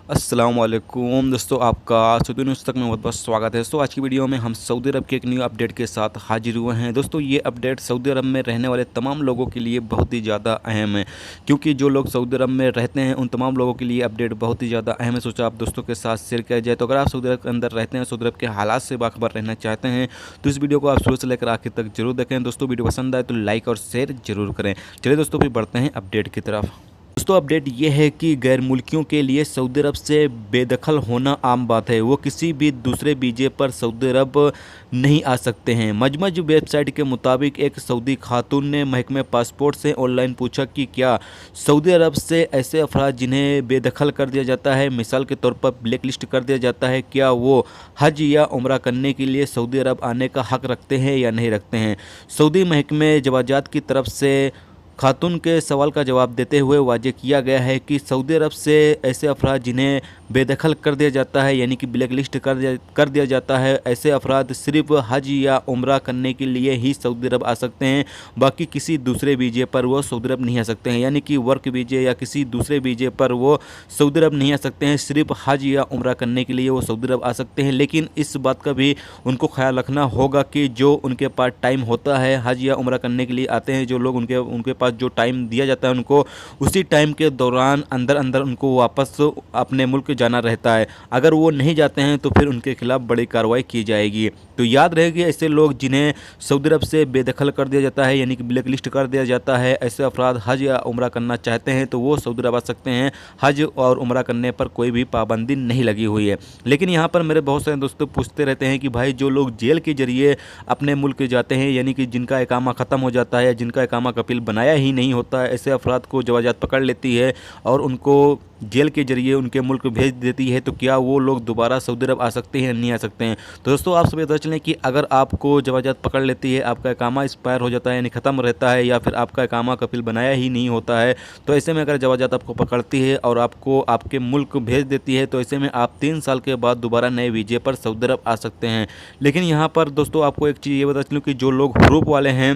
अस्सलाम वालेकुम दोस्तों, आपका सऊदी न्यूज़ तक में बहुत बहुत स्वागत है। दोस्तों आज की वीडियो में हम सऊदी अरब के एक न्यू अपडेट के साथ हाजिर हुए हैं। दोस्तों ये अपडेट सऊदी अरब में रहने वाले तमाम लोगों के लिए बहुत ही ज़्यादा अहम है, क्योंकि जो लोग सऊदी अरब में रहते हैं उन तमाम लोगों के लिए अपडेट बहुत ही ज़्यादा अहम है। सोचा आप दोस्तों के साथ शेयर किया जाए। तो अगर आप सऊदी अरब के अंदर रहते हैं, सऊदी अरब के हालात से बाखबर रहना चाहते हैं तो इस वीडियो को आप शुरू से लेकर आखिर तक जरूर देखें। दोस्तों वीडियो पसंद आए तो लाइक और शेयर जरूर करें। चलिए दोस्तों फिर बढ़ते हैं अपडेट की तरफ। दोस्तों अपडेट ये है कि गैर मुल्कियों के लिए सऊदी अरब से बेदखल होना आम बात है। वो किसी भी दूसरे वीज़े पर सऊदी अरब नहीं आ सकते हैं। मजमज वेबसाइट के मुताबिक एक सऊदी खातून ने महकमे पासपोर्ट से ऑनलाइन पूछा कि क्या सऊदी अरब से ऐसे अफराद जिन्हें बेदखल कर दिया जाता है, मिसाल के तौर पर ब्लैक लिस्ट कर दिया जाता है, क्या वो हज या उम्रा करने के लिए सऊदी अरब आने का हक़ रखते हैं या नहीं रखते हैं। सऊदी महकमे जवाजात की तरफ से खातून के सवाल का जवाब देते हुए वाज़ेह किया गया है कि सऊदी अरब से ऐसे अफराद जिन्हें बेदखल कर दिया जाता है यानी कि ब्लैक लिस्ट कर दिया जाता है, ऐसे अफराद सिर्फ हज या उम्रा करने के लिए ही सऊदी अरब आ सकते हैं। बाकी किसी दूसरे वीज़े पर वो सऊदी अरब नहीं आ सकते हैं, यानी कि वर्क वीज़े या किसी दूसरे वीज़े पर वो सऊदी अरब नहीं आ सकते हैं। सिर्फ हज या उम्रा करने के लिए वो सऊदी अरब आ सकते हैं। लेकिन इस बात का भी उनको ख्याल रखना होगा कि जो उनके पास टाइम होता है हज या उम्रा करने के लिए आते हैं जो लोग, उनके पास जो टाइम दिया जाता है उनको उसी टाइम के दौरान अंदर अंदर उनको वापस अपने मुल्क जाना रहता है। अगर वो नहीं जाते हैं तो फिर उनके खिलाफ बड़ी कार्रवाई की जाएगी। तो याद रहेगी, ऐसे लोग जिन्हें सऊदी अरब से बेदखल कर दिया जाता है यानी कि ब्लैक लिस्ट कर दिया जाता है, ऐसे अफराद हज या उम्रा करना चाहते हैं तो वो सऊदी अरब आ सकते हैं। हज और उम्रा करने पर कोई भी पाबंदी नहीं लगी हुई है। लेकिन यहाँ पर मेरे बहुत सारे दोस्तों पूछते रहते हैं कि भाई जो लोग जेल के जरिए अपने मुल्क जाते हैं यानी कि जिनका इकामा ख़त्म हो जाता है या जिनका इकामा कपिल बनाया ही नहीं होता है, ऐसे अफराद को जवाजात पकड़ लेती है और उनको जेल के जरिए उनके मुल्क भेज देती है, तो क्या वो लोग दोबारा सऊदी अरब आ सकते हैं या नहीं आ सकते हैं। तो दोस्तों आप सभी पता चलें कि अगर आपको जवाजात पकड़ लेती है, आपका इकामा एक्सपायर हो जाता है यानी ख़त्म रहता है, या फिर आपका इकामा कपिल बनाया ही नहीं होता है, तो ऐसे में अगर जवाजात आपको पकड़ती है और आपको आपके मुल्क भेज देती है तो ऐसे में आप 3 साल के बाद दोबारा नए वीज़े पर सऊदी अरब आ सकते हैं। लेकिन यहाँ पर दोस्तों आपको एक चीज़ ये बता चलूँ कि जो लोग ह्रूफ वाले हैं,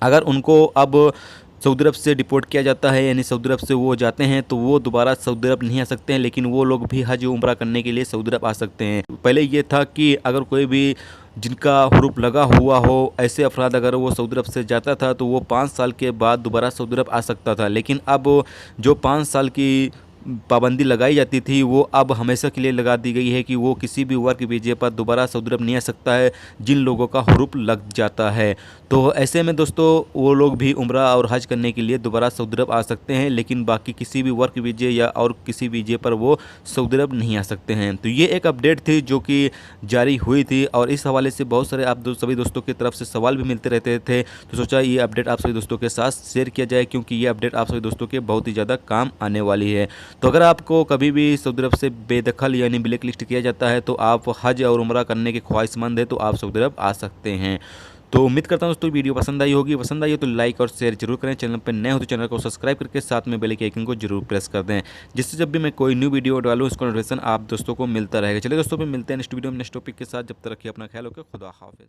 अगर उनको अब सऊदी अरब से डिपोर्ट किया जाता है यानी सऊदी अरब से वो जाते हैं तो वो दोबारा सऊदी अरब नहीं आ सकते हैं, लेकिन वो लोग भी हज उम्रा करने के लिए सऊदी अरब आ सकते हैं। पहले ये था कि अगर कोई भी जिनका ह्रूफ लगा हुआ हो, ऐसे अफराद अगर वो सऊदी अरब से जाता था तो वो 5 साल के बाद दोबारा सऊदी अरब आ सकता था। लेकिन अब जो 5 साल की पाबंदी लगाई जाती थी वो अब हमेशा के लिए लगा दी गई है कि वो किसी भी वर्क वीज़े पर दोबारा सऊदी अरब नहीं आ सकता है जिन लोगों का ह्रूफ लग जाता है। तो ऐसे में दोस्तों वो लोग भी उम्रा और हज करने के लिए दोबारा सऊदी अरब आ सकते हैं, लेकिन बाकी किसी भी वर्क वीज़े या और किसी वीज़े पर वो सऊदी अरब नहीं आ सकते हैं। तो ये एक अपडेट थी जो कि जारी हुई थी और इस हवाले से बहुत सारे आप सभी दोस्तों की तरफ से सवाल भी मिलते रहते थे, तो सोचा ये अपडेट आप सभी दोस्तों के साथ शेयर किया जाए, क्योंकि ये अपडेट आप सभी दोस्तों के बहुत ही ज़्यादा काम आने वाली है। तो अगर आपको कभी भी सऊदी अरब से बेदखल यानी ब्लैक लिस्ट किया जाता है तो आप हज और उम्रा करने के ख्वाहिशमंद है तो आप सऊदी अरब आ सकते हैं। तो उम्मीद करता हूँ दोस्तों वीडियो पसंद आई होगी। पसंद आई हो तो लाइक और शेयर जरूर करें। चैनल पर नए हो तो चैनल को सब्सक्राइब करके साथ में बेल के आइकन को जरूर प्रेस कर दें, जिससे जब भी मैं कोई न्यू वीडियो डालूँ उसका नोटिफिकेशन आप दोस्तों को मिलता रहेगा। चलिए दोस्तों फिर मिलते हैं नेक्स्ट वीडियो में नेक्स्ट टॉपिक के साथ। जब तक रखिए अपना ख्याल, होकर खुदा हाफिज़।